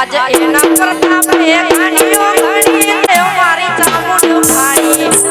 આજ એના કરતા બે ઘણીઓ ઘણી દેવ મારી ચામુંડ ભાઈ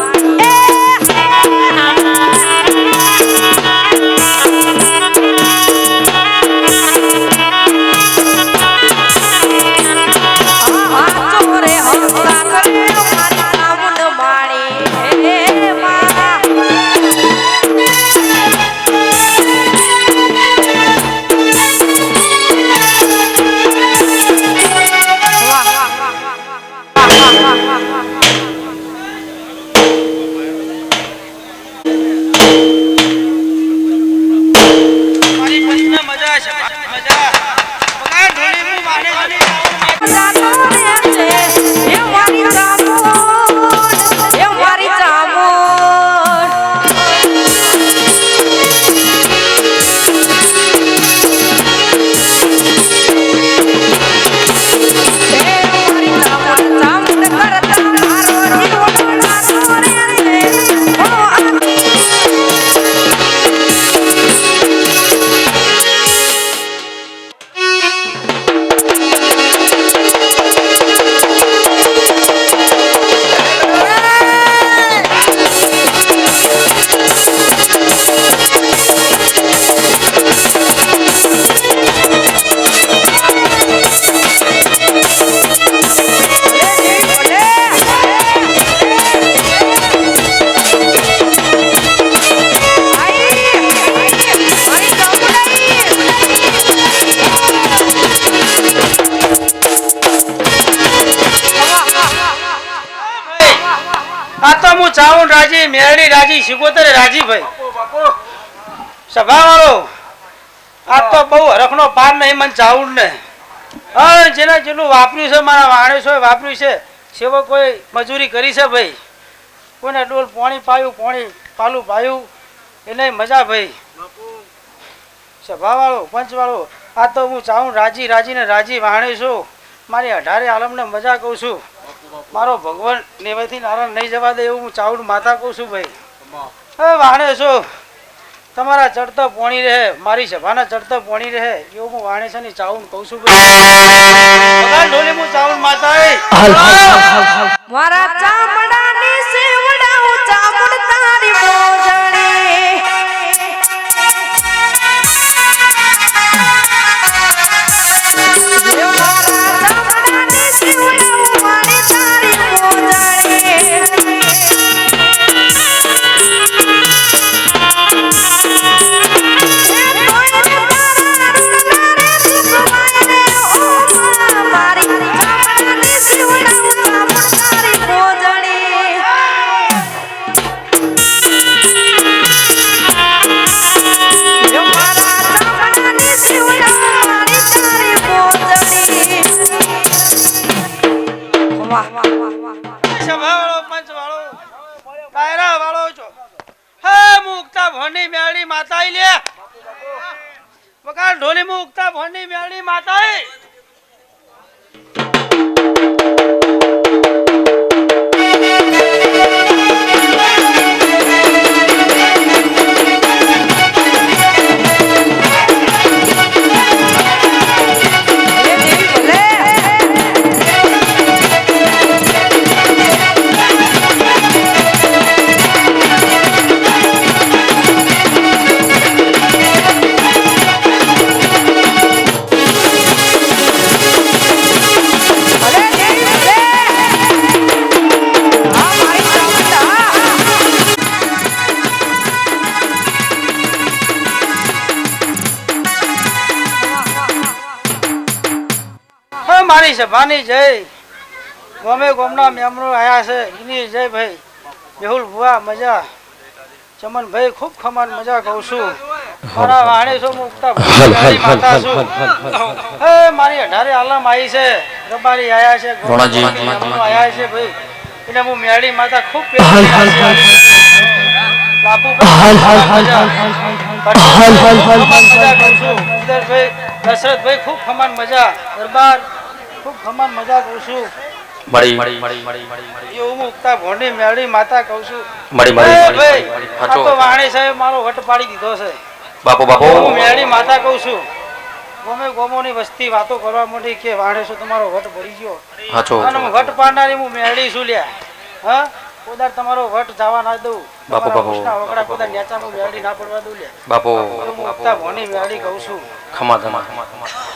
ચાઉન રાજી મેરડી રાજી શિકોતર રાજી ભાઈ સભા વાળો આ તો બહુ હરખનો પાર નહીં મન ચાઉન ને હા જેને જેટલું વાપર્યું છે મારા માણસો વાપર્યું છે સેવો કોઈ મજૂરી કરી છે ભાઈ કોઈને ડોલ પાણી પાયું પાણી પાલું પાયું એને મજા ભાઈ સભા વાળો પંચ વાળો આ તો હું ચાઉન રાજી રાજી ને રાજી વાણે છું મારી 18 આલમને મજા કહું છું મારો ભગવાન નેવેથી નારાયણ નહીં જવા દે એવું હું ચાઉડ માતા કહું છું ભાઈ હવે વાણે છો તમારા ચડતો પોણી રહે મારી સભાના ચડતો પોણી રહે એવું હું વાણે છે ને ચાઉડ કહું છું ભાઈ ઢોલી હું ચાઉડ માતા મારા ચામડાની સેવડાઉ ચામડ તારી મોજણી ઢોલી મુકતા ભોની મેળી માતા મારી સભાની જય ગમે ગોમના મેમરો આયા છે એની જય ભાઈ બેહુલ ભુવા મજા ચમન ભાઈ ખૂબ ખમાન મજા કહું છું મારા વાણે છો મુકતા માતા છું હે મારી 18 આલમ આવી છે રબારી આયા છે ગોણાજી આયા છે ભાઈ એટલે હું મેળી માતા ખૂબ બાપુ દશરથભાઈ ખૂબ ખમાન મજા દરબાર ખૂબ ખમાન મજા કહું છું એવું મુકતા ભોંડી મેળી માતા કહું છું તો વાણી સાહેબ મારો વટ પાડી દીધો છે બાપુ બાપુ હું મેળી માતા કહું છું ગોમોની વસ્તી વાતો કરવા માંડી કે વાણેસો તમારો વટ પડી ગયો હાચો અને હું વટ પાડનારી હું મેળી છું લ્યા હા કોદાર તમારો વટ જવા ના દઉં બાપુ, બાપુ. વકડા કોદાર નેચા હું મેળી ના પડવા દઉં લ્યા બાપો હું ઉગતા ભોની મેળી કહું છું ખમા ધમા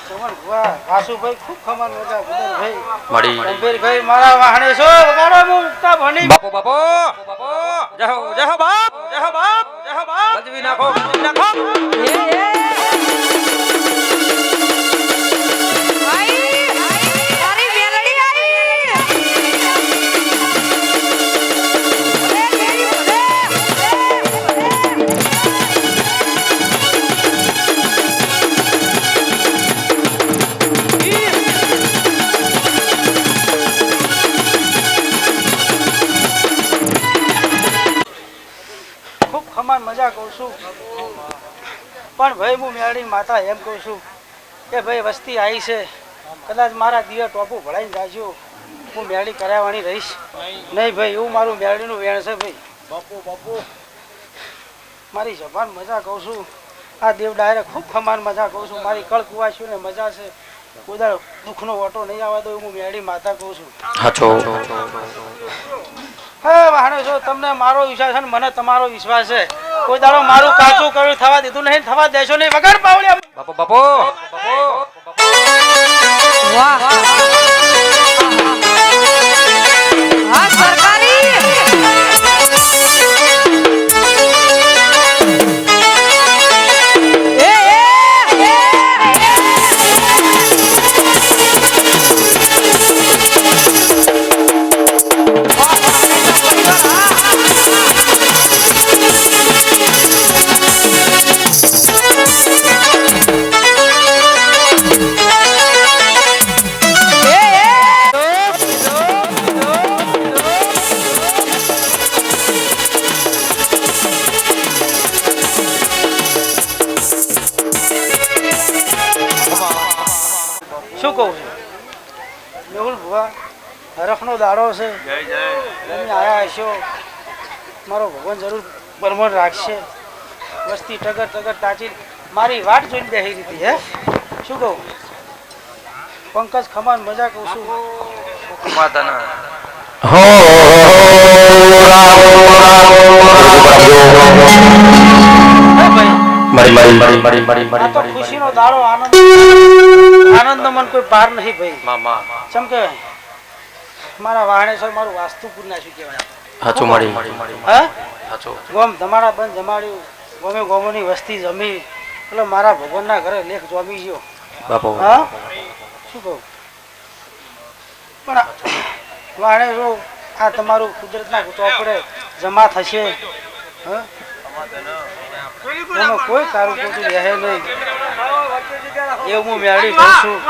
ચમન ભુવા વાસુભાઈ ખૂબ ખમાન મજા ભાઈ મળી ગંભીરભાઈ મારા વાહણેસો વગાડો હું ઉગતા ભોની બાપો બાપો જય હો બાપ જય હો બાપ જય હો બાપ ગજવી નાખો ગજવી નાખો તારી મેલડી આવી ખૂબ ખમાન મજા કહું છું પણ ભાઈ હું મેળી માતા એમ કહું છું કે ભાઈ વસ્તી આવી છે કદાચ મારા દિયર ટોપું ભળાઈને જાજો હું મેળી કરાવવાની રહીશ નહીં ભાઈ એવું મારું મેળીનું વેણ છે ભાઈ બાપુ મારી જબાન મજા કહું છું આ દેવ ડાયરે ખૂબ ખમાન મજા કહું છું મારી કળ કુવાશ્યું ને મજા છે કોઈ દુઃખનો ઓટો નહીં આવવા દો હું મેળી માતા કહું છું હાચો હા વાહણો છો તમને મારો વિશ્વાસ છે ને મને તમારો વિશ્વાસ છે કોઈ દાડો મારું કાચું કર્યું થવા દીધું નહીં થવા દેશો નહીં વગર પાવડ્યા બાપો બાપો વાહ હા સરકારી શું કહું છું મેહુલ ભુવા હરખનો દાડો છે તમે આયા હશો મારો ભગવાન જરૂર પરમણ રાખશે વસ્તી ટગર ટગર તાચી મારી વાટ જોઈને બેસી હતી હે શું કહું પંકજ ખમાન મજા કહું છું માતાના હે ભાઈ આ તો ખુશીનો દાડો આનંદ મન કોઈ પાર નહીં ભાઈ મામા ચમ કે મારા વાહણેશ્વર મારું વાસ્તુપુર નાખ્યું કહેવાય હાચો મળી હા હાચો ગોમ ધમાડા બંધ જમાડ્યું ગોમે ગોમોની વસ્તી જમી એટલે મારા ભગવાનના ઘરે લેખ જમી ગયો બાપો હા શું કહું પણ વાહણેશ્વર આ તમારું કુદરતના ચોપડે જમા થશે હા એમાં કોઈ તારું ખોટું રહે નહીં એવું હું મેળી કહું છું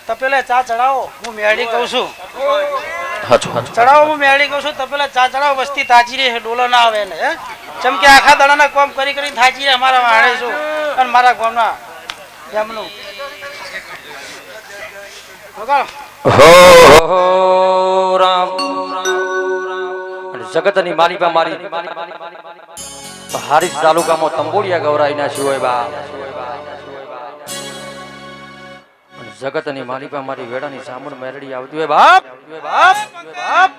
તપેલા ચા ચડાવો હું મેળી કહું છું હાચો હાચો ચડાવો હું મેળી કહું છું તપેલા ચા ચડાવો વસ્તી તાજી રહે ડોલો ના આવે ને હે ચમ કે આખા દાડાના કામ કરી કરીને થાકી રહે અમારા વાળે છું અને મારા ગામના એમનું વગાડો હો રામ જગતની માલિકા મારી હારીજ તાલુકામાં તંબોડિયા ગૌરાઈના શિવાય બા જગતની માલિકા મારી વેડાની સામણ મેરડી આવતી હોય બાપ બાપ બાપ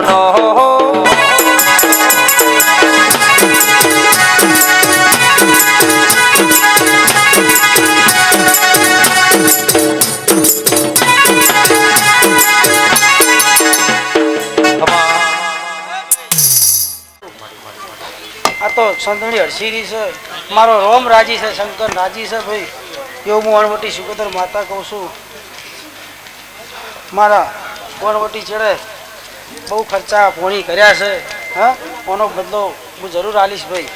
નો આ તો સંતણી હરસીરી છે મારો રોમ રાજી છે શંકર રાજી છે ભાઈ એવું હું વણવટી સિકોતર માતા કહું છું મારા વણવટી ચડે બહુ ખર્ચા પોણી કર્યા છે હા ઓનો બદલો હું જરૂર આલીશ ભાઈ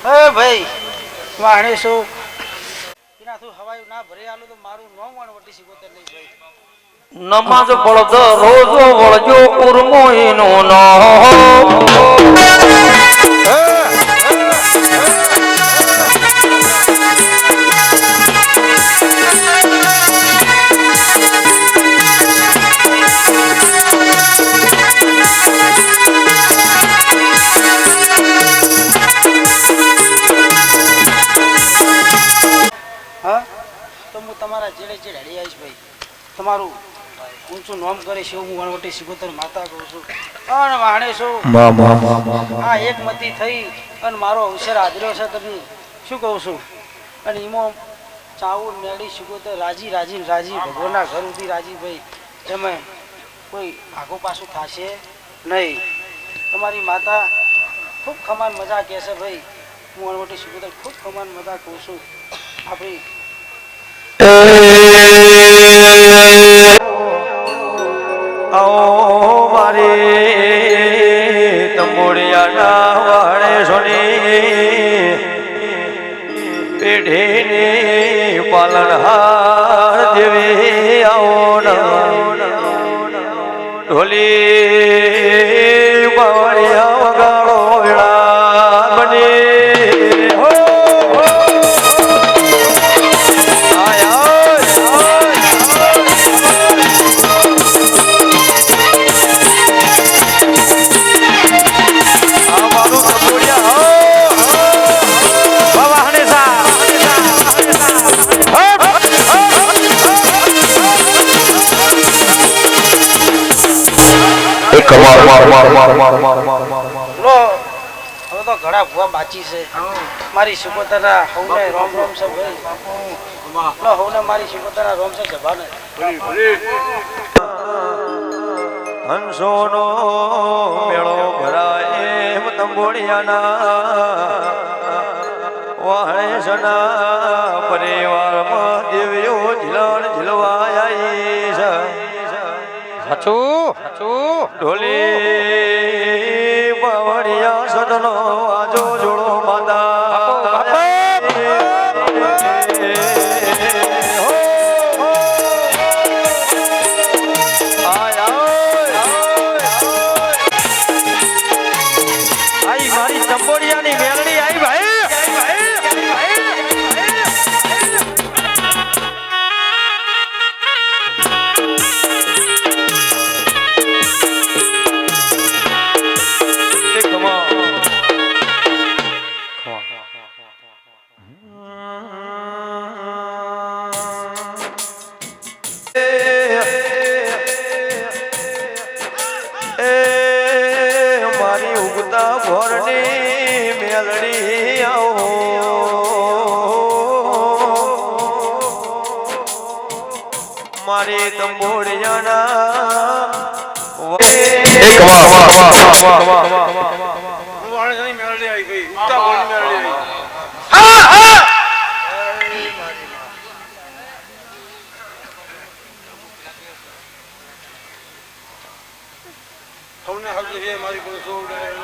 હે ભાઈ વાહણે શું એના તું હવાયું ના ભરે આલું તો મારું નોમ વણવટી સિકોતર નહીં ભાઈ નમાજ પડતો રોજો વળજો ઉર્મો એનો નો હા તો હું તમારા જેડે જેડ હડી આવીશ ભાઈ તમારું ઊંચું નોમ કરે છે હું વણવટી સિકોતર માતા કહું છું અને વાણે છું આ એક મતી થઈ અને મારો અવસર આદર્યો છે તમે શું કહું છું અને એમાં ચાવું મેળી સિકોતર રાજી રાજી રાજી ભગવાનના ઘર સુધી રાજી ભાઈ એમાં કોઈ આગો પાછું થશે નહીં તમારી માતા ખૂબ ખમાન મજા કહેશે ભાઈ હું વણવટી સિકોતર ખૂબ ખમાન મજા કહું છું આપણી આવો મારે તંબોડિયાના વાળે સોની પેઢીને પાલનહાર દેવી આવો ઢોલી બાવળિયા વગાડો વેળા બને લો હવે તો ઘણા ભૂવા બાચી છે મારી સિકોતરના હવને રોમ રોમ છે ભાઈ લો હવને મારી સિકોતરના રોમ છે જભાને હંસોનો મેળો ભરાય એમ તંબોડિયાના વાણેસના પરિવારમાં દેવીઓ ઝીલણ ઝીલવાયા છે સાચું સાચું ઢોલી બાવળિયા સદનો આજો જોડો માતા આઈ મારી તંબોડિયાની મેલડી આઈ ભાઈ મારી ઉગતા ભોરની મેલડી આવો મારી તંબોડિયાના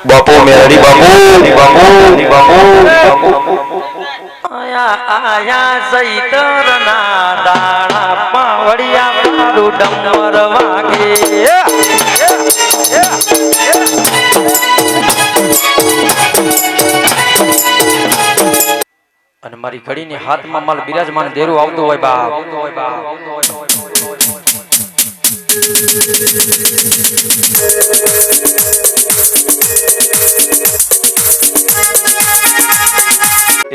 બાપુ મેરી બાપુ આયા આયા સૈતરના દાણા પાવડિયા મારું ડમર વાગે અને મારી ઘડીની હાથમાં માલ બિરાજમાન દેરું આવતું હોય બાપ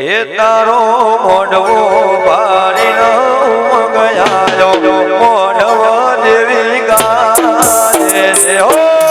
એ તારો મોઢવો ભારીનો ગયાયો મોઢવો દેવી ગાજે હો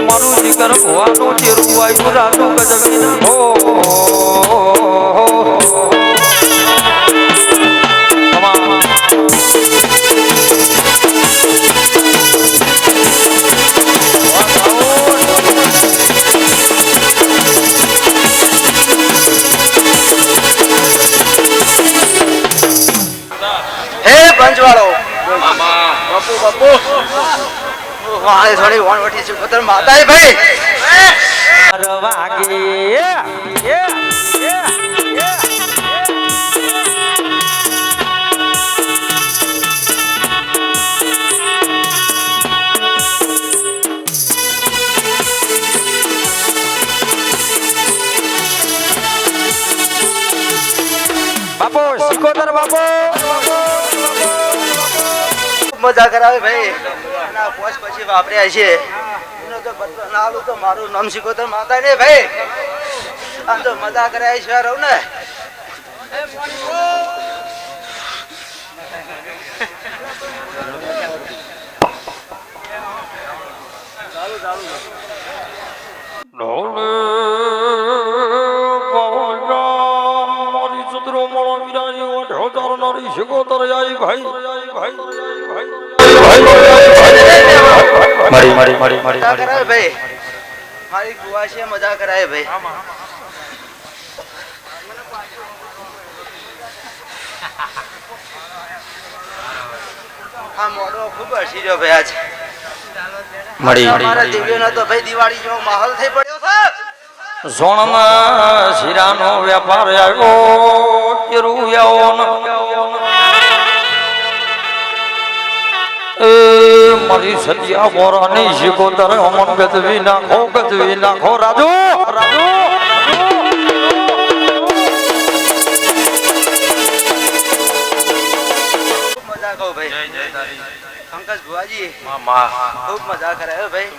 મારું જીગર ભવાનું ચેરું વાયુ રાજુ ગજવી નાખો હે પંચવાળો બાપુ બાપુ વાળે થોડી વણવટી છે પતર માતા હે ભાઈ વાગે બાપો સિકોતર બાપો મજા કરાવે ભાઈ ના પોસ પછી વાપર્યા છે એનો તો બદલો ના આલું તો મારું નામ સિકોતર માતા ને ભાઈ આ તો મજા કરાય છે રહું ને મજા કરાવે ભાઈ મારી કુવા છે મજા કરાય ભાઈ હા મોડો ખૂબ હસી રહ્યો ભાઈ આજ મારા દિવ્યનો તો ભાઈ દિવાળી જેવો માહોલ થઈ પડ્યો છે સોણમાં શીરાનો વેપાર આવ્યો કેરુયાઓનો મારી સત્યા મોરાની શિકોતર અમન ગજવી નાખો રાજુ રાજુ મજા કહો ભાઈ પંકજ ભુવાજી ખૂબ મજા કરે હો ભાઈ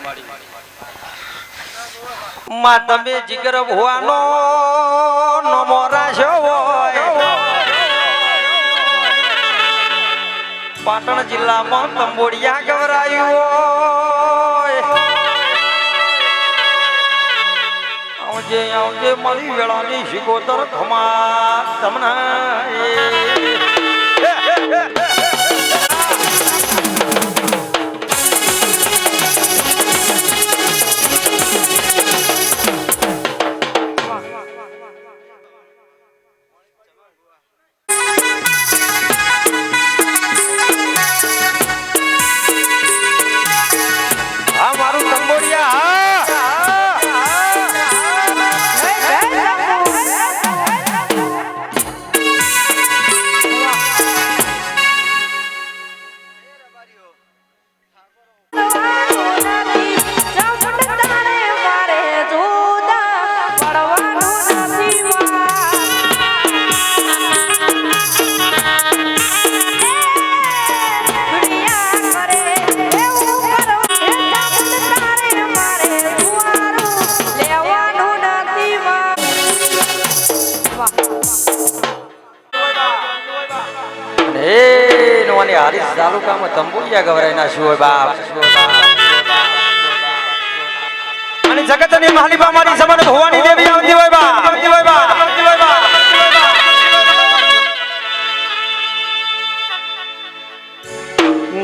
માં તમે જીગર ભુવાનો નમો રાશો પાટણ જિલ્લામાં તંબોડિયા ગવરાયું આવજે મારી વેળાની શિકોતર ખમા તમને હારીસ તાલુકામાં તંબોલિયા ગવરાઈ નાખ્યું હોય બાપ અને જગતની માલિકા મારી સમન ભવાની દેવી આવતી હોય બાપ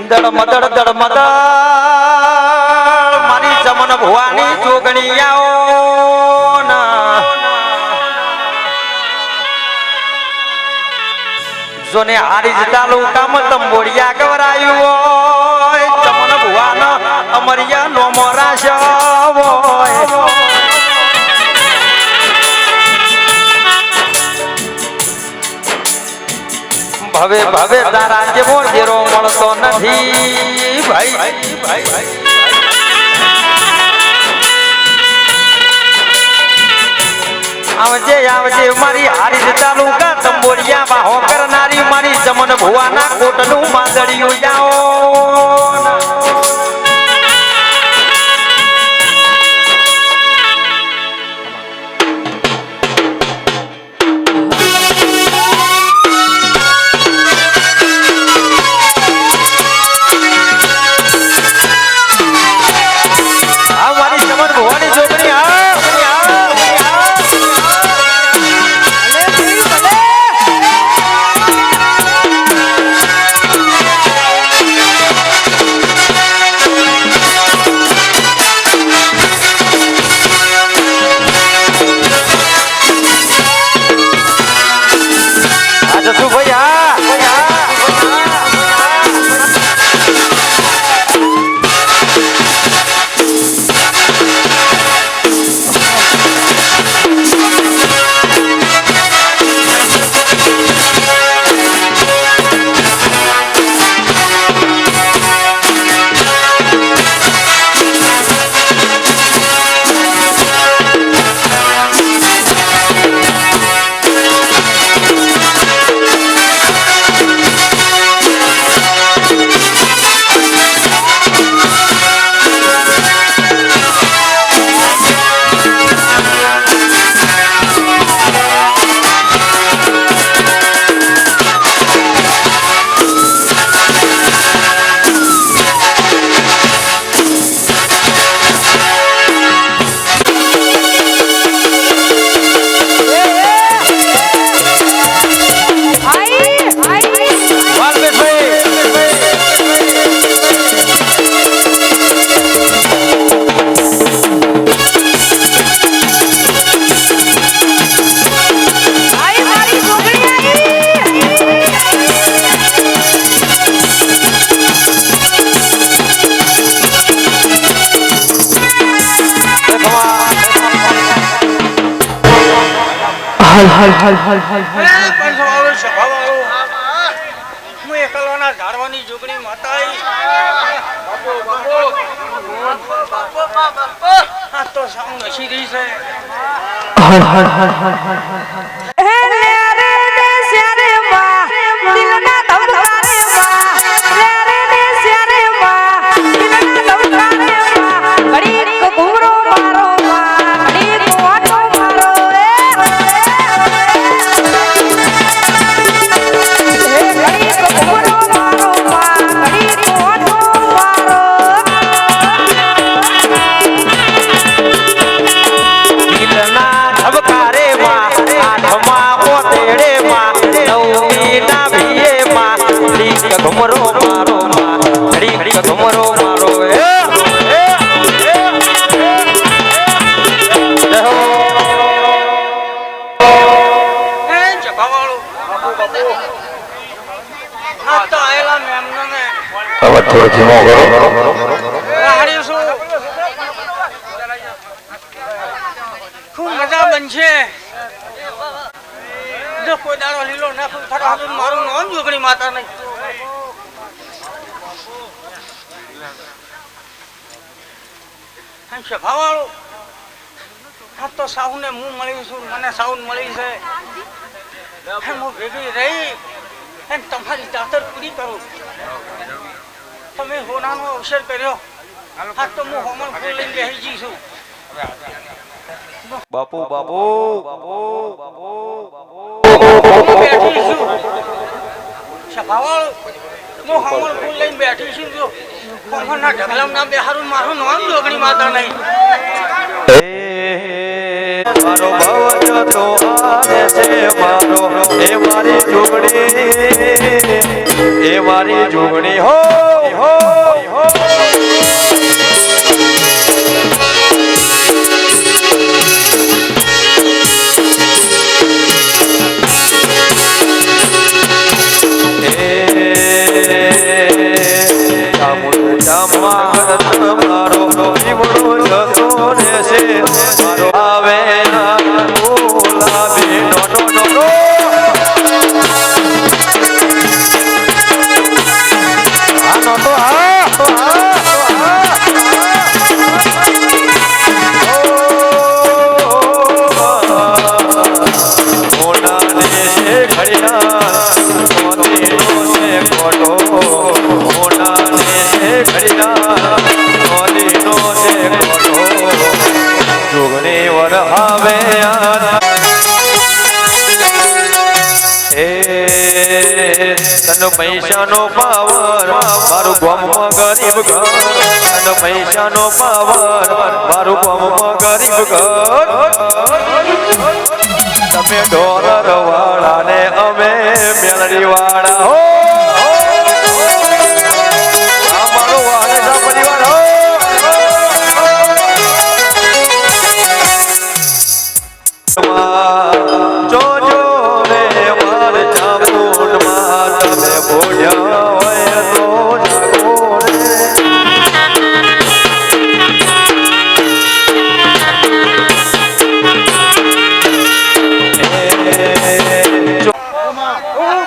દડ મદડ મારી સમન ભવાની જોગણી આવો જોને હારીજ તાલુકામાં તંબોડિયા ગવરાયું હોય ચમન ભુવાના અમરિયા નોમો રાશો હોય ભવે ભવે તારા જેવો જેરો મળતો નથી ભાઈ આવજે મારી હારીજ તાલુકા તંબોડિયા બાહો કરનારી મારી ચમન ભુવાના કોટનું માંદડિયું જાઓ પંચવાળો સભાવાળો હું એકલવાના ઝાડવાની જોગણી માતા આ તો સાઉ નસી રહી છે હે રે રે શ્યારે માં દિલના ધબકારે માં રે રે શ્યારે માં દિલના ધબકારે માં ઘડીક ઘૂમરો મારો માં ઘડીક વાટો મારો ઘડીક ઘૂમરો મારો માં ઘડીક વાટો મારો દિલના ધબકારે માં આઠમા પોતેડે માં નવમી ના ભીએ માં ઘડીક ઘમરો મારો માં ઘડીક ઘમરો મારો હે સભાવાળો આ તો આયેલા મેમને અવાજ થોડો ધીમો કરો હારી શું ખૂબ મજા બનશે જો કોઈ દાડો લીલો નાખું ફટાફટ મારું નામ જોગણી માતા નહીં સભાવાળો આ તો સાહુને હું મળી છું મને સાઉન મળી છે હું ભેગી રહી અને તમારી ચાતર પૂરી કરું તમે હોનાનો અવસર કર્યો આ તો હું હોમણ ફૂલ લઈને બેસી જઈશું બાપુ બાપુ બાપુ બાપુ બેઠી છું સભાવાળો હું હોમણ ફૂલ લઈને બેઠી છું જો હોમણના ઢગલામાં બેહારું મારું નામ જોગણી માતા નહીં મારો ભાવ જતો આવે છે મારો એ મારી જોગણી એ મારી જોગણી હો હો હો મારો જીવડો જતો રહેશે મારો આવે ના બોલાવે નો નો નો નો આ નો તો હા તો હા મોટા દેશે ઘડિયા મોતી છે ખોટો મોટા દેશે ઘડિયા મોતી નો છે ખોટો જોગણી વર આવે એ તનો પૈસાનો પાવર મારું ગામમાં ગરીબ ઘર તનો પૈસાનો પાવર મારું ગામમાં ગરીબ ઘર તમે ડોલર વાળા ને અમે મેલડી વાળા હો અમારો વાલેસા પરિવાર હો જોજો રે માર ચામુંડ માં તમે ભોળ્યા હોય તો જાગો રે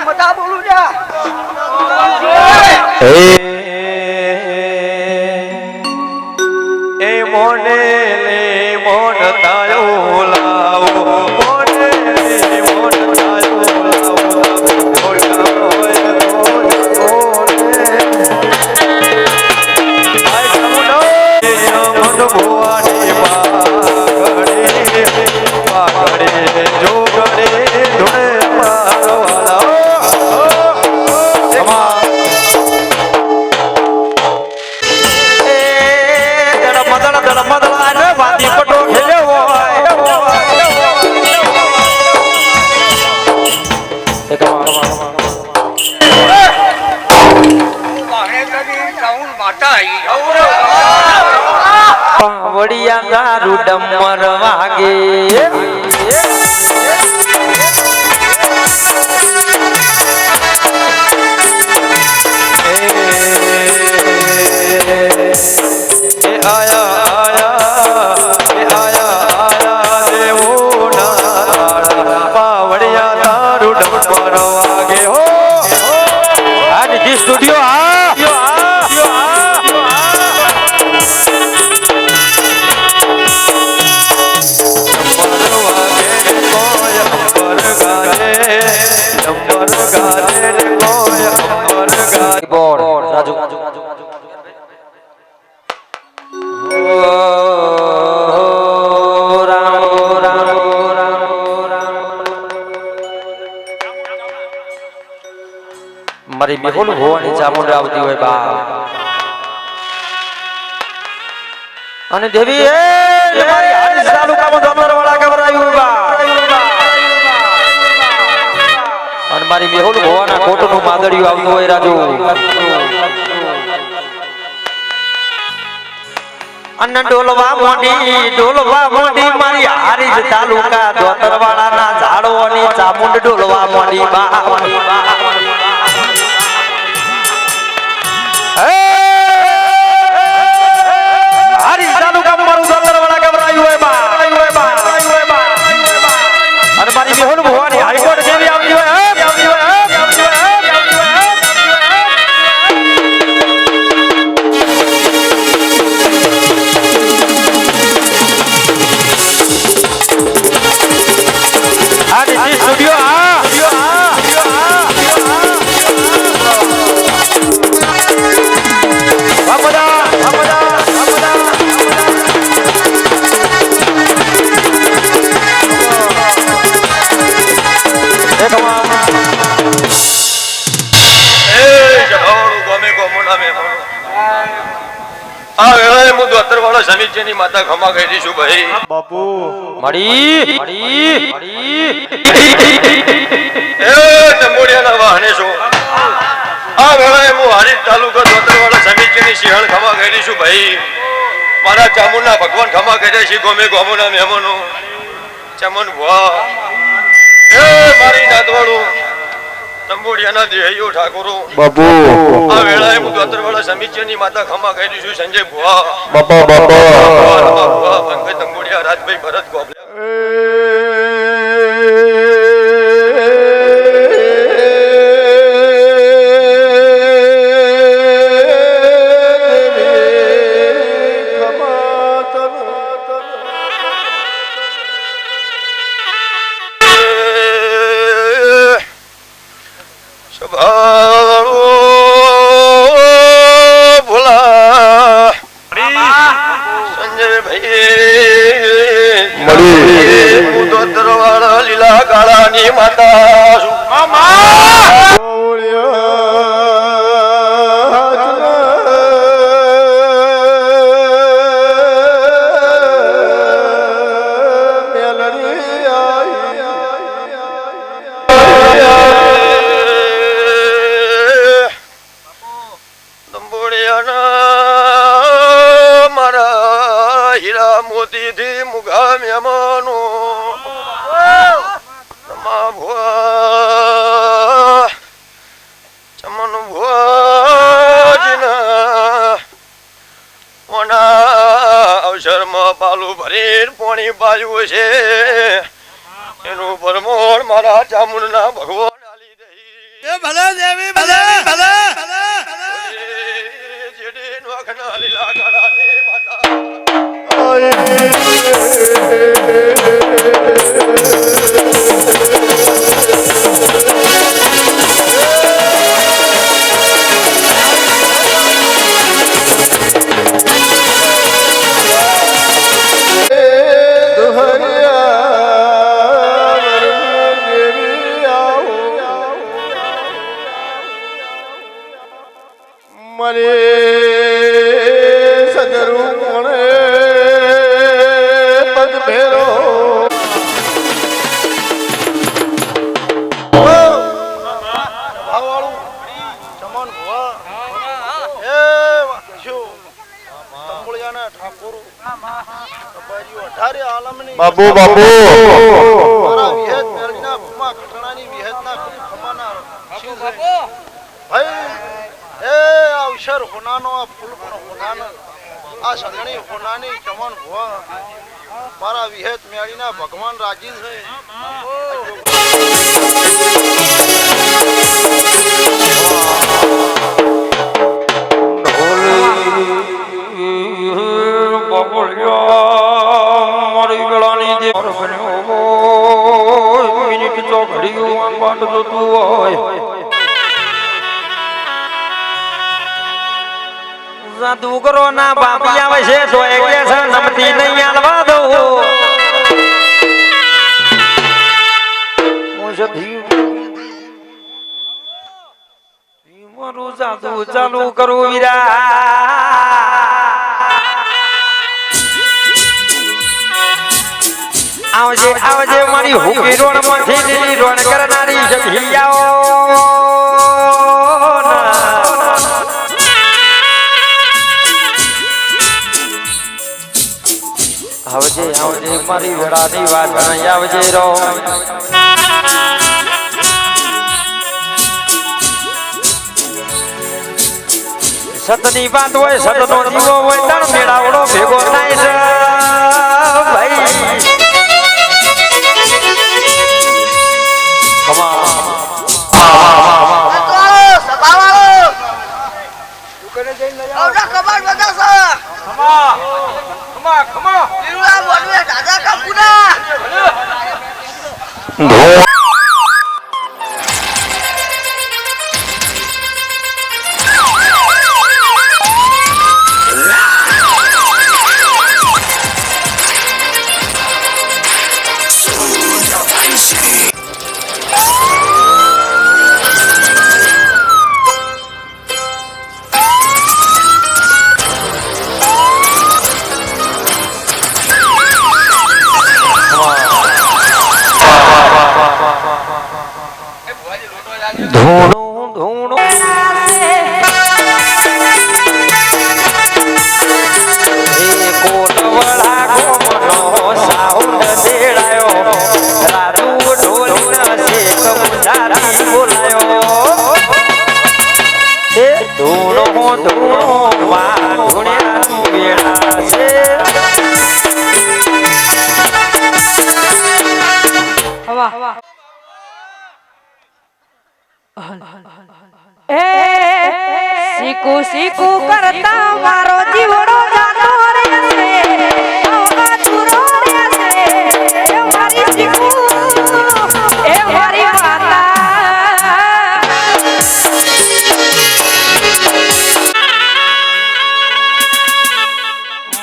મજા બોલું જા એ મોને લે મોન તાયો લાવો મોને લે મોન તાયો લાવો ભોળ્યા હોય તો આય ચામુંડો મન ભુવાની પાગડે જોગડે ધોળે મારો વાલા પાવડિયા દારૂ ડમર વાગે આયા દેવો ના મારી મેહુલ ભવાની ચામુંડા આવતી હોય બા અને દેવી એ મારી હારી તાલુકામાં દોતરવાળા ગવરાયું બા અને મારી મેહુલ ભવાના કોટનું માદડિયું આવ્યું હોય રાજુ અન ડોલવા મોડી મારી હારીજ તાલુકા દોતરવાળાના ઝાડોની ચામુંડ ડોલવા મોડી બા હારીજ તાલુકામાં મારું દોતરવાળા ગવરાયું હોય બા અને મારી મેહુલ ભવાની હાઈકોર્ટ જેવી આવતી હોય સમિતિની માતા ખમા કહી દઈશું ભાઈ બાપુ મળી એ તંબોડિયાના વાહને છો આ વેળાએ હું હારીજ તાલુકા દોતરવાડા સમિતિની સિંહણ ખમા કહી દઈશું ભાઈ મારા ચામુંડના ભગવાન ખમા કહી દે છે ગોમે ગોમોના મહેમાનો ચમન ભુવા એ મારી નાતવાળું તંબોડિયાના દેહૈયો ઠાકોરો બાપુ આ વેળાએ હું દોતરવાડા સમિતિની માતા ખમા કહી દઈશું સંજય ભુવા બાપા ભુવા પંકજ તંબોડિયા રાજભાઈ ભરત ગોબલિયા લીલા કાળાની માતા મારા હીરા મોતી થી મુગા મહેમાનો ચમન ભુવાજીના અવસરમાં પાલું ભરી પાણી બાજવું છે એનું પરમોણ મારા ચામુંડના ભગવાન આલી દઈ ભલે દેવી ભલે જેડે નોખના લીલા કાળાની માતા મરે સદરુ કોણે પદ ભેરો બાપુ બાપુ અવસર હોનાનો આ ફૂલ પણ હોનાનો આ સંગણી હોનાની ચમન ભુવા મારા વિહેત મેળીના ભગવાન રાજી છે મારી ગળાની દે મિનિટ તો ઘડિયું વાટ જોતું હોય જાદુગરો ના બાપી આવે છે તો એટલે છે નમતી નહીં આલવા દો હું સધી ચાલુ કરું વીરા આવજે આવજે મારી હુકી રોણ માંથી લીલી રોણ કરનારી સભિયાઓ આવજે આવજે મારી વેળાની વાત આવજે રો સતની વાત હોય સતનો દીવો હોય તણ મેળાવડો ભેગો થાય છે ભાઈ ધૂણું ધૂણું એ કોટવળા ગોમનો સાઉન્ડ દેડાયો રાજુ ઢોલના શેખ મુજારી બોલાયો એ ધૂણો ધૂણો માં ધૂણ્યા વેળા છે એ શીખું શીખું કરતા મારો જીવડો જાતો રે છે આવા દૂરો રે છે એ મારી શીખું એ મારી માતા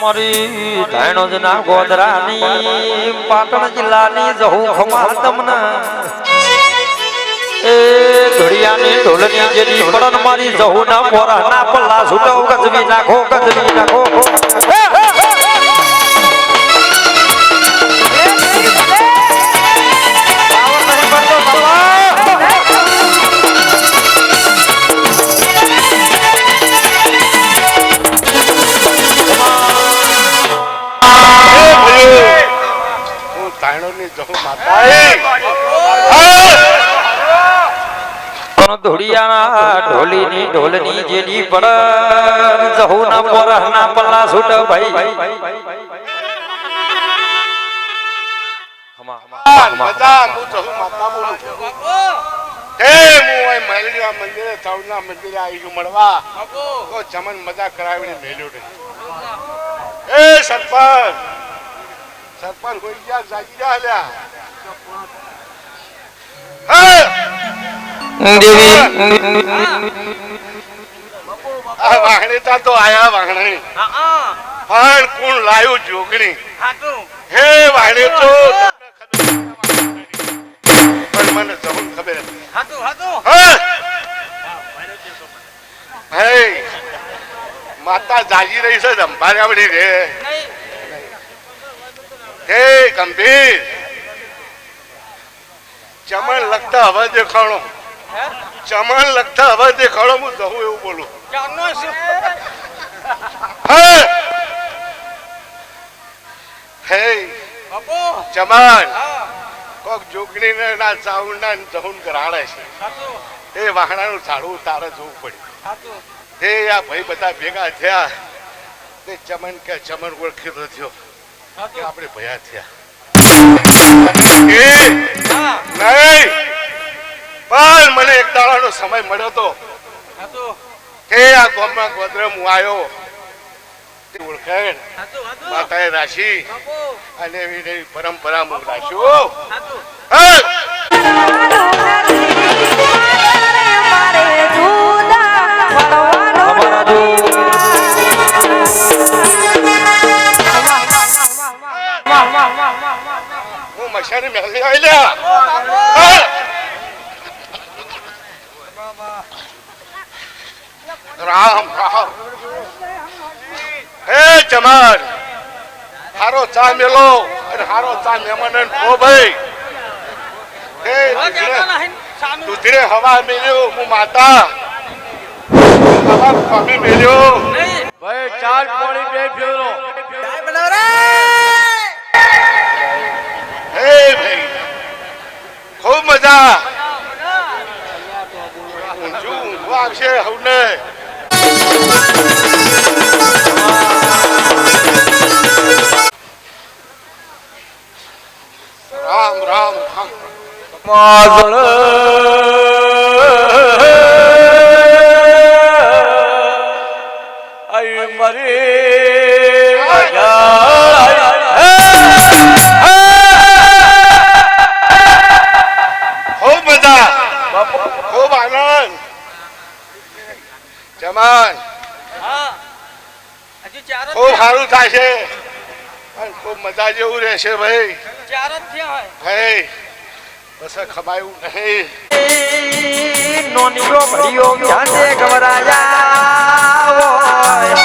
મારી ધાણોદના ગોધરાની પાટણ જિલ્લાની જહુ ખમા તમને એ ઘડિયાની ઢોલની જેની પડન મારી જહુના મોરાના પલ્લા સુટો ગજવી નાખો ગજવી નાખો હું તાયણોની જહુ માતા ધોડિયાના ઢોલીની ઢોલની જેની પડન જહુના મોરાના પલ્લા સુટ ભાઈ મજા હું જહુ માતા બોલું એ હું અહીં મહેલડીના મંદિરે સાઉના મંદિરે આવી છું મળવા તો ચમન મજા કરાવીને મેલ્યો ને એ સરપંચ સરપંચ કોઈ ગયા જાગી રહ્યા લ્યા આ વાહણેતા તો આયા વાહણે પણ કોણ લાયું જોગણી હે વાહણે તો પણ મને જહું ખબર હે માતા જાગી રહી છે ધંભારી આવડી રે હે ગંભીર ચમન લગતા હવે દેખાણો ચમન લગતા હવે દેખાણો હું જહું એવું બોલું હે ચમન કોક જોગણી ને ના ચાઉંડ ના જહું કરાડે છે એ વાહણાનું ઝાડું તારે જોવું પડ્યું તે આ ભાઈ બધા ભેગા થયા તે ચમન કે ચમન ઓળખીતો થયો કે આપણે ભયા થયા નહીં પણ મને એક દાડાનો સમય મળ્યો તો કે આ ગામમાં ગોધરે હું આવ્યો ઓળખાણ માતાએ રાશી અને એવી પરંપરા હું રાખ્યું મારે જુદા પડવાનો હું મશાની મેલી આવેલા રામ રામ હે ચમન હારો ચા મેલો અને હારો ચા મહેમાન ઓ ભાઈ હે દૂધરે હવા મેલ્યો હું માતા હવા પામી મેલ્યો ભાઈ ચાર પાણી બે ફેરો હે ભાઈ ખૂબ મજા ઊંચું આવશે હવને રામ રામ રામ માઝળ આઈ મરી ખૂબ મજા ખૂબ આનંદ જમાન ખૂબ સારું થશે અને ખૂબ મજા જેવું રહેશે ભાઈ ભાઈ બસ ખમાયું નહીં નોનીઓ ભળીઓ ક્યાં ગવરાયા હોય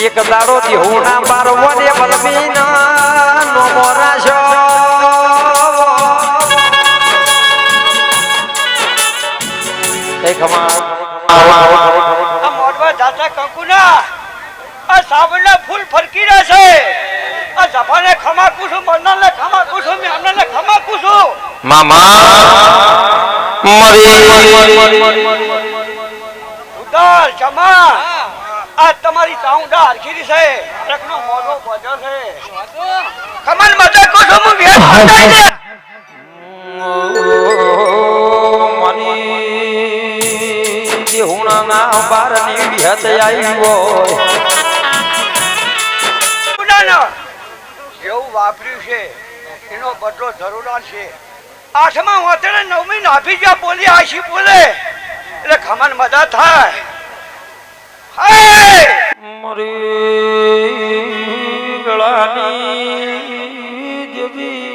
એક દાડો દેહુના બારવને વલમીના નો મોરાશો મોઢવા જાતા કંકુના આ સાવણના ફૂલ ફરકી રહ્યા છે આ જફાને ખમાકું છું મરનારને ખમાકું છું મેમનાને ખમાકું છું ઉદાર જમા આ તમારી ચાઉંડા હરખી છે રખનો મોઢો બજો છે ખમન મજા કો છું હું વેર પટાઈ દેહુના બારની વિહત આવ્યો એવું વાપર્યું છે એનો બદલો જરૂર છે આઠમા હોતે નવમી નાભી જ્યાં બોલી આશી બોલે એટલે ખમન મજા થાય મરી ગળાની દેવી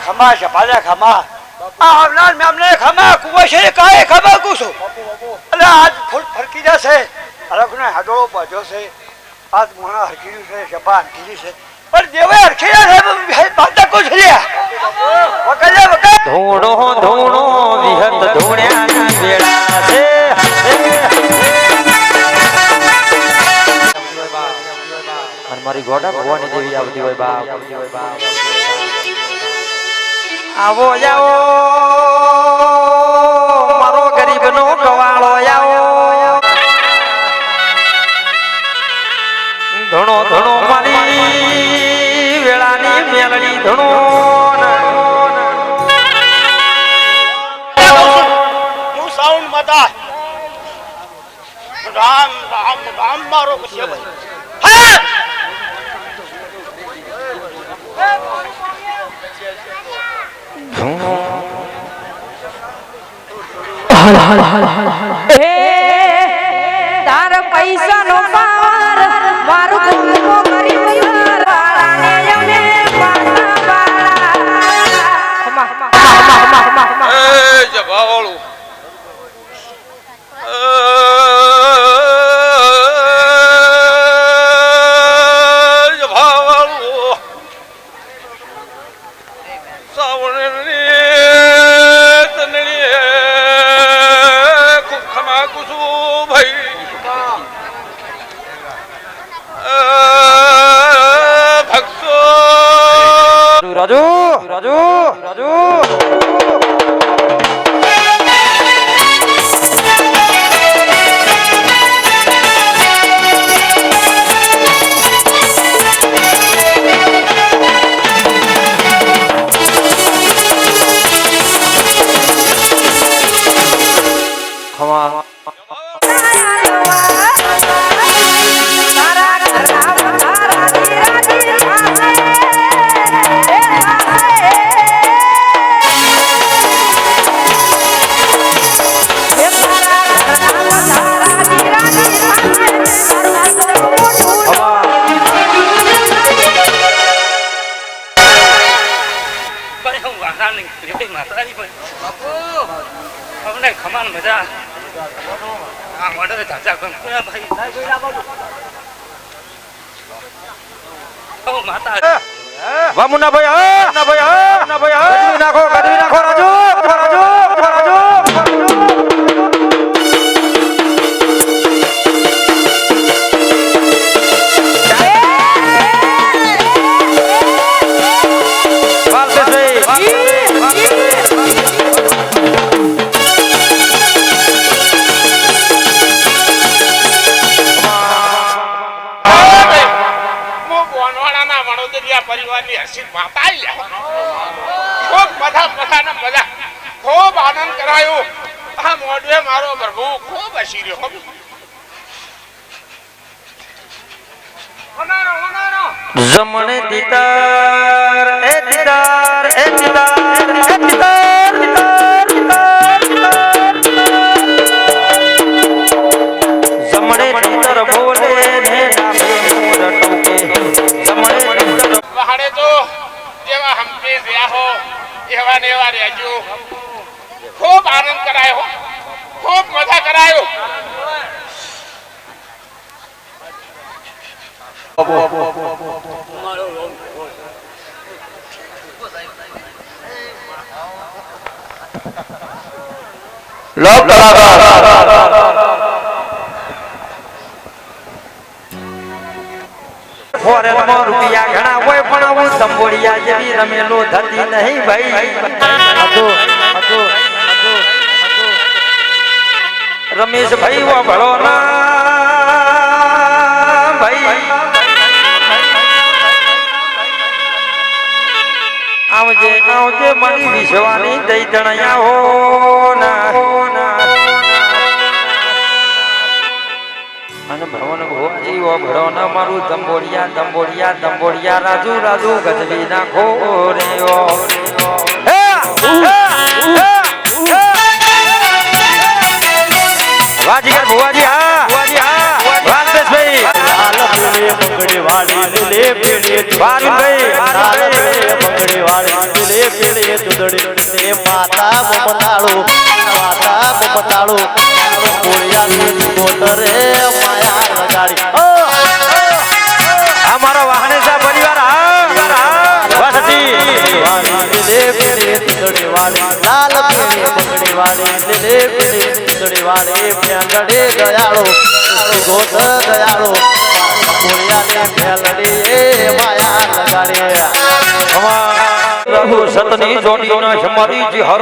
ખમા છે ભાલે ખમા આ આવનાર મેમને ખમા કુવાશે કાય ખમા કુસો એટલે આજ ફૂલ ફરકી જશે અરખનો હાડો બજો છે આજ મોણા હરખી છે સભા હરખી છે પણ દેવે હરખી છે બાતા કો છે વકલે વકલે ધૂણો ધૂણો વિહત ધૂણ્યાના વેળા છે અને મારી ગોડા ભવાની દેવી આવતી હોય બાપ આવો જાઓ મારો ગરીબનો ગવાળો આવો ધણો ધણો મારી વેળાની મેલડી ધણો હું સાઉન્ડ મતા રામ રામ રામ મારો છે ભાઈ તાર પૈસા નો પાર મારું કુંકો કરી વાળાને અમે પાછા વાળા એ જભાવાળું જભાવાળું સાવણની રાજુ રાજુ રાજુ ખમા તારા ઘરના રાજી રાજી ખમાન મજા આ ઓર્ડર ચાચા કોણ ભાઈ ઓ માતા વાહ મુન્ના ભાઈ હા ના ભાઈ હા ના ભાઈ હા ગદવી નાખો રાજુ રાજુ રાજુ પરિવારની હસીન માતા ખૂબ બધા ખૂબ આનંદ કરાયો આ મોઢે મારો પ્રભુ ખૂબ હસી રહ્યો જમણે દીદાર એ દીદાર એ દીદાર એ દીદાર દીદાર જમણે દીદાર બોલે ને ડાબે મોર ટોકે જમણે દીદાર વહાડે તો જેવા હમ્પે રહ્યા હો એવા ને એવા રહેજો ખૂબ આનંદ કરાયો ખૂબ મજા કરાયો લોક ફોરેનમાં રૂપિયા ઘણા હોય પણ હું સંભોળિયા જેવી રમેલો થતી નહીં ભાઈ રમેશ ભાઈ વો ભળો ના ભાઈ આવજે આવજે મળી વિશ્વાની દઈ તણયા હો ના અને ભવન ભોજી ઓ ભણો મારું દંબોડિયા રાજુ ગજવી નાખો રે ઓ વાજીગર ભુવાજી હા વાલદેશભાઈ પકડે વાળી લે પેલે વાલભાઈ પકડે વાળી લે પેલે દુદડે માતા બમતાળો કોળિયાની મોટરે માયા લગાડી અમારો વાહનેસા પરિવાર હા વાસતી વાળી લે પેલે દુદડે વાળી લાલ પેલે પકડે વાળી લે પેલે દુદડે વાળી પ્યાંગડે દયાળો ગોત્ર દયાળો કોળિયાને ફેલડી માયા લગાડે રહુ સતની જોડીનો શમરી જી હર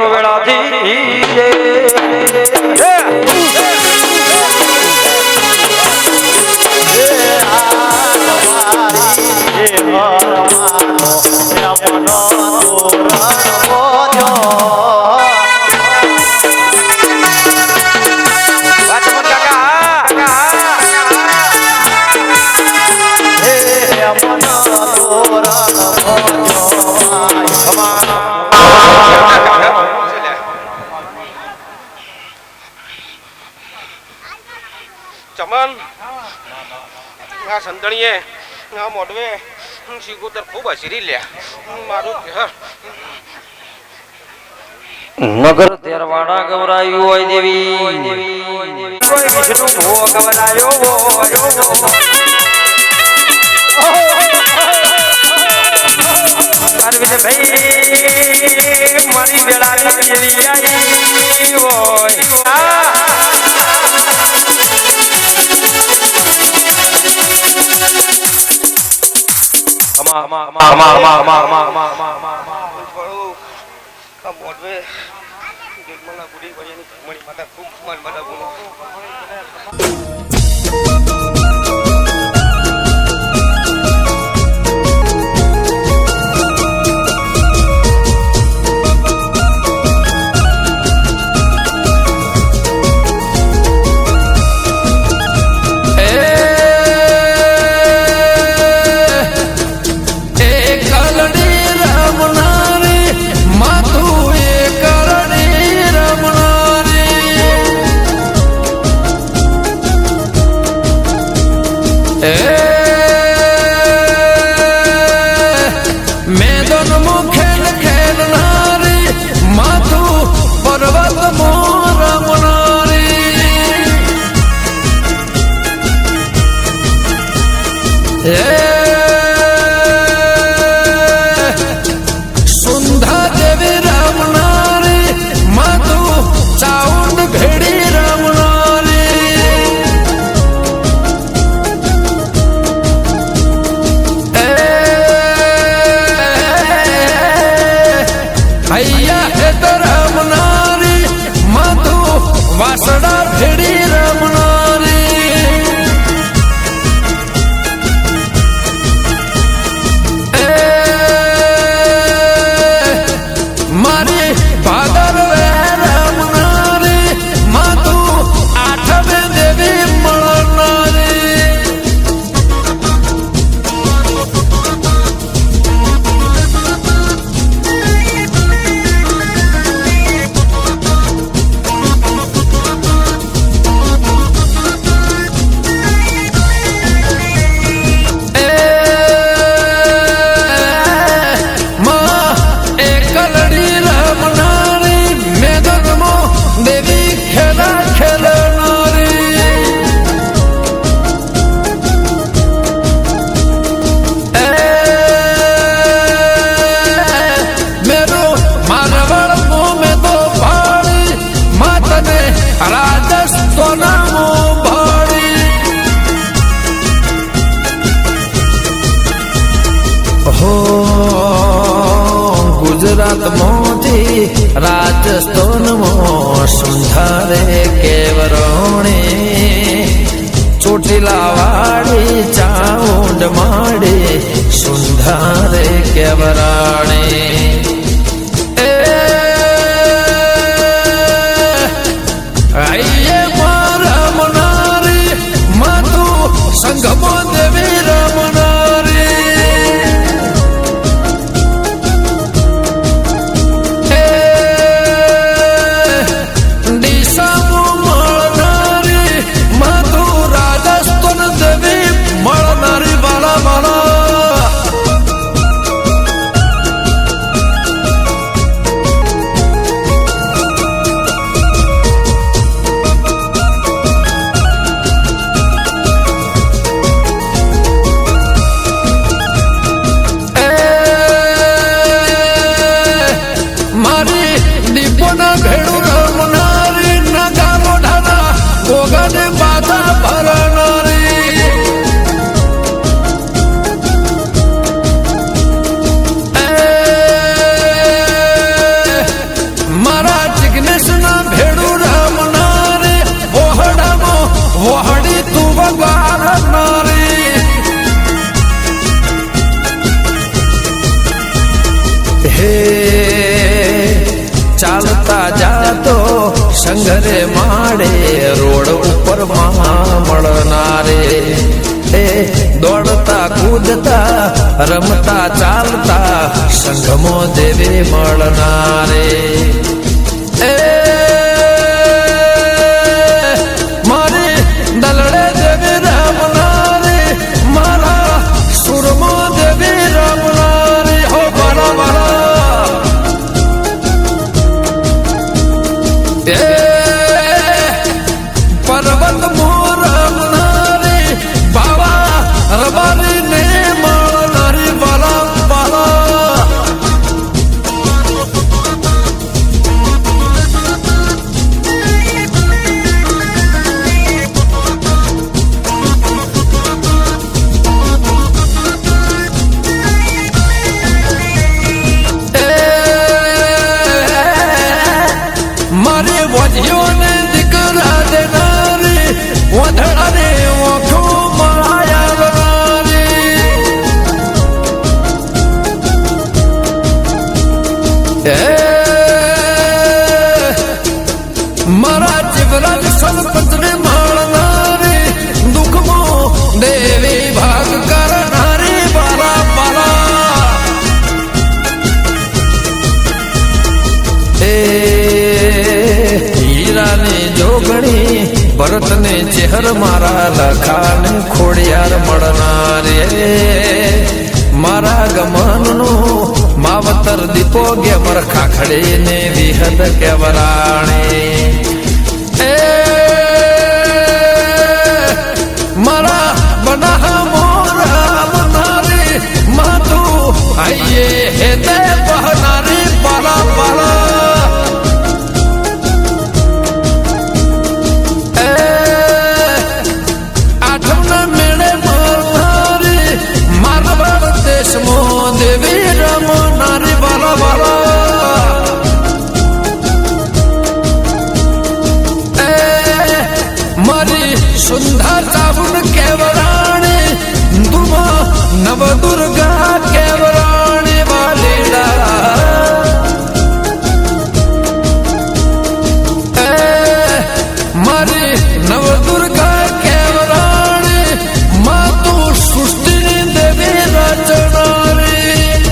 ચમન આ સંતણીએ આ મોઢવે શીગોતર ખૂબ હસીરી લ્યા મારું ઘર નગર તેરવાડા ગવરાયું હોય દેવી કોઈ વિષ્ણુ ભો ગવરાયો અરવિંદ ભાઈ મારી વેળા જેવી આવી હોય સુંધારે કેવરણી ચોટીલા વાડી ચાઉંડ માડી સુંધારે કેવરાણી આઈએ મારા મનારી માતું સંગમો દેવી રમનારી ડીસામો મળનારી માતું રાજસ્થાન દેવી મળનારી બાલા બાલા ચાલતા જાતો સંઘરે માડે રોડ ઉપર મળનારે દોડતા કૂદતા રમતા ચાલતા સંઘમો દેવે મળનારે મારી દલડે દેવી રમનારે મારા સુરમો દેવી રમનારે હો મારા મારા પર્વત મોરમનારી બાવા રબારી ને મળનારી બાલા બાલા મારી વધ્યોને દીકરા દેનારી વધડાને ઓખો માયાવનારી મારા જીવરાજ સરપંચને માણનારી દુઃખમાં દેવી ભાગ કરનારી બાલા બાલા હીરાની જોગણી ભરતને ચેહર મારા લખાને ખોડિયાર મળનારે મારા ગમનનો માવતર દીપો ગેમર ખાખડી ને વિહદ કેવરાણી મારા બના મોરા મનારી માતું આઈએ હેતે બહનારી બાલા બાલા દેવી રમનારી બાલા બાલા મારી સુંદર ચાવુન કેવરાણી દુમા નવ દુર્ગા કેવરાણી વાલીડા મારી નવ દુર્ગા કેવરાણી માતું સૃષ્ટિની દેવી રચનારી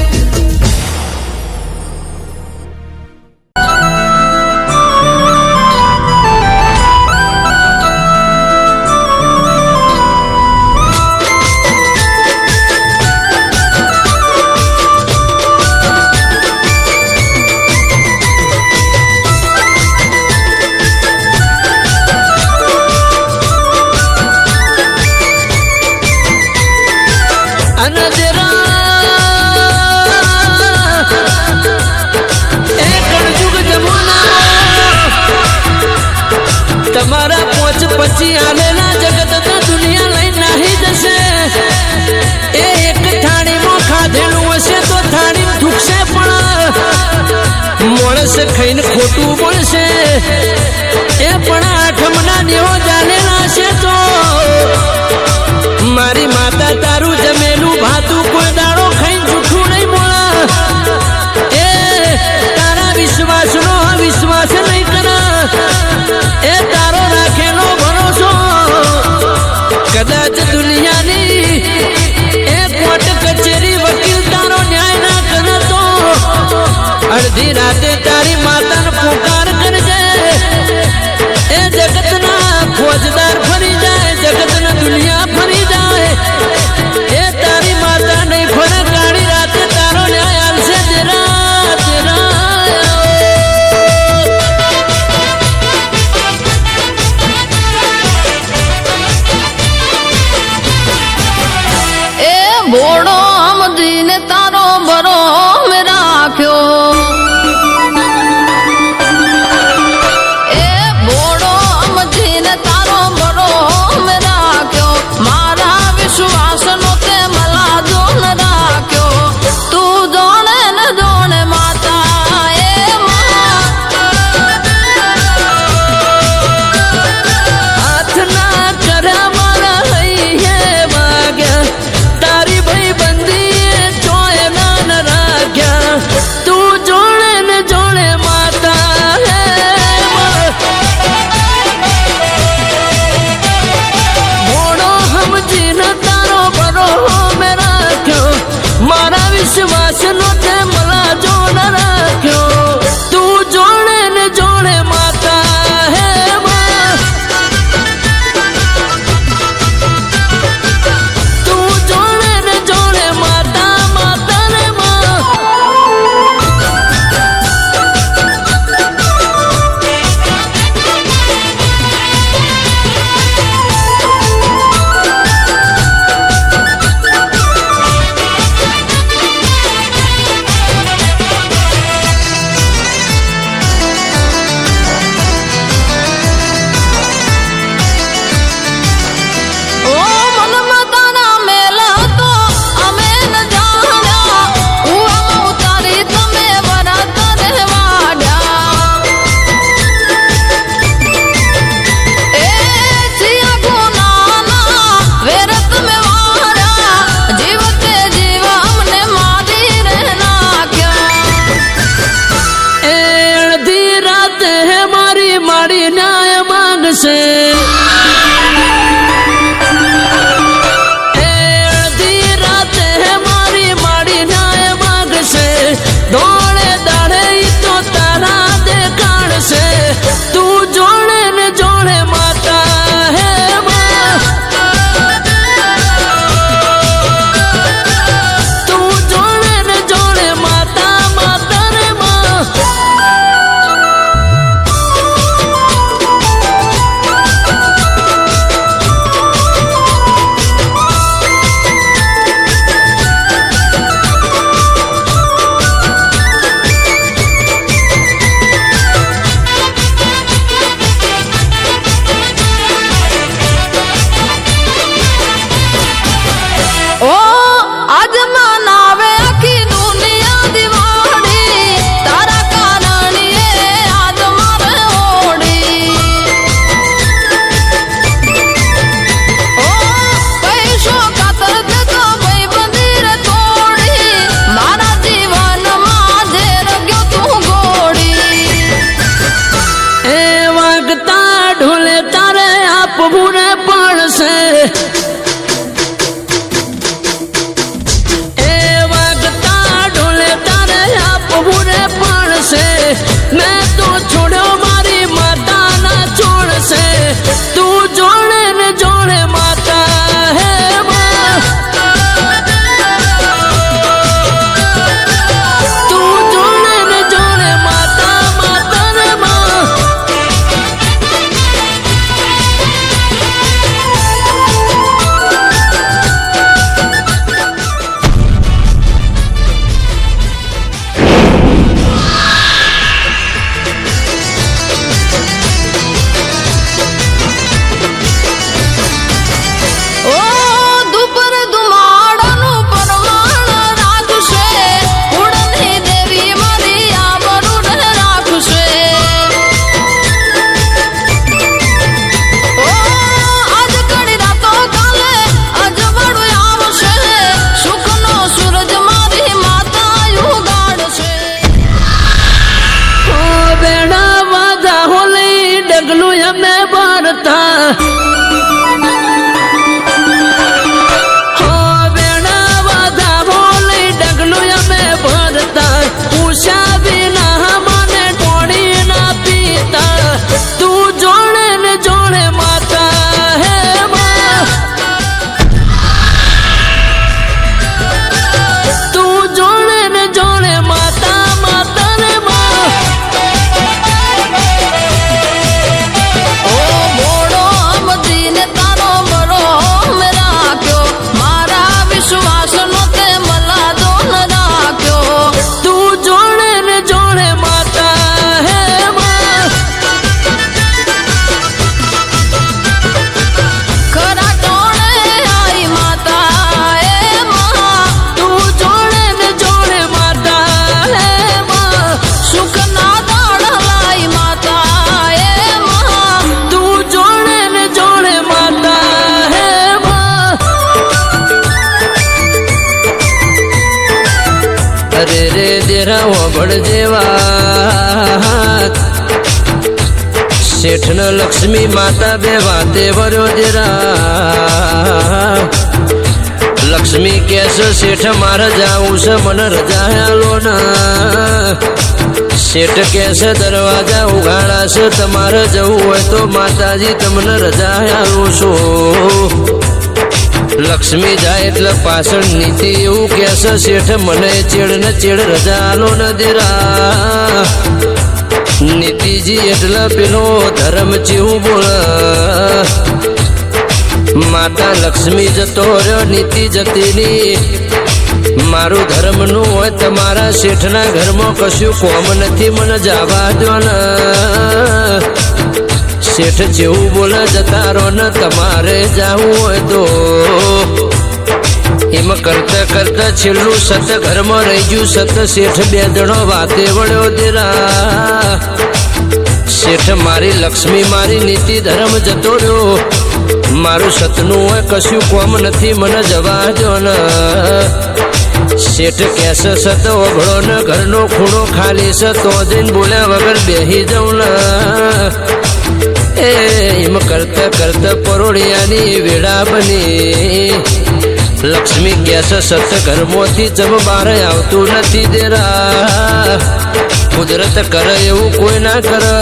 તમારા પોચ પછી આલેલા જગત તો દુનિયા લઈ નાહી જશે એ એક થાળીમાં ખાધેલું હશે તો થાળી ઢૂકશે પણ માણસ ખાઈને ખોટું બોલશે દેરા ઓબળ જેવા શેઠ ને લક્ષ્મી માતા બે વાતે વર્યો દેરા લક્ષ્મી કેસે શેઠ મારે જાવું છે મને રજા આલો ના શેઠ કેસે દરવાજા ઉઘાડા છે તમારે જવું હોય તો માતાજી તમને રજા આલું છું લક્ષ્મી જાય એટલે પાછળ નીતિ એવું કેસે શેઠ મને ચેડ ને ચેડ રજા આલો ન દેરા નીતિજી એટલે પેલો ધર્મ જેવું બોલ માતા લક્ષ્મી જતો રહ્યો નીતિ જતી ની મારું ધર્મ નું હોય તમારા શેઠના ઘરમાં કશું કોમ નથી મને જવા દો ને શેઠ જેવું બોલે જતા રહો ને તમારે જાવું હોય તો એમ કરતા કરતા છેલ્લું સત ઘરમાં રહી ગયું સત શેઠ બે જણો વાતે વળ્યો દેરા શેઠ મારી લક્ષ્મી મારી નીતિ ધર્મ જતો રહ્યો મારું સતનું હોય કશું કોમ નથી મને જવા દો ને શેઠ કેસે સત ઓઘળો ને ઘરનો ખૂણો ખાલી છે તો જઈને બોલ્યા વગર બેહી જાઉં ને એમ કરતા કરતા પરોળિયાની વેળા બની લક્ષ્મી કેસે સત ઘરમાંથી જમ બહાર આવતું નથી દેરા કુદરત કરે એવું કોઈ ના કરે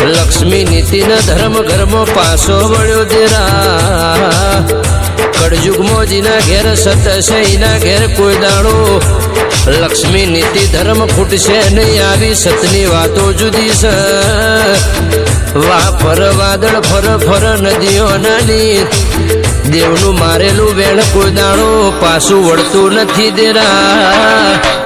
લક્ષ્મી નીતિના ધર્મ ઘરમાં પાછો વળ્યો દેરા કળયુગમાં જીના ઘેર સત છે એના ઘેર કોઈ દાડો લક્ષ્મી નીતિ ધર્મ ખૂટશે નહીં આવી સતની વાતો જુદી છે વાહ ફર વાદળ ફર ફર નદીઓ નાની દેવનું મારેલું વેણ કોઈ દાડો પાછું વળતું નથી દેરા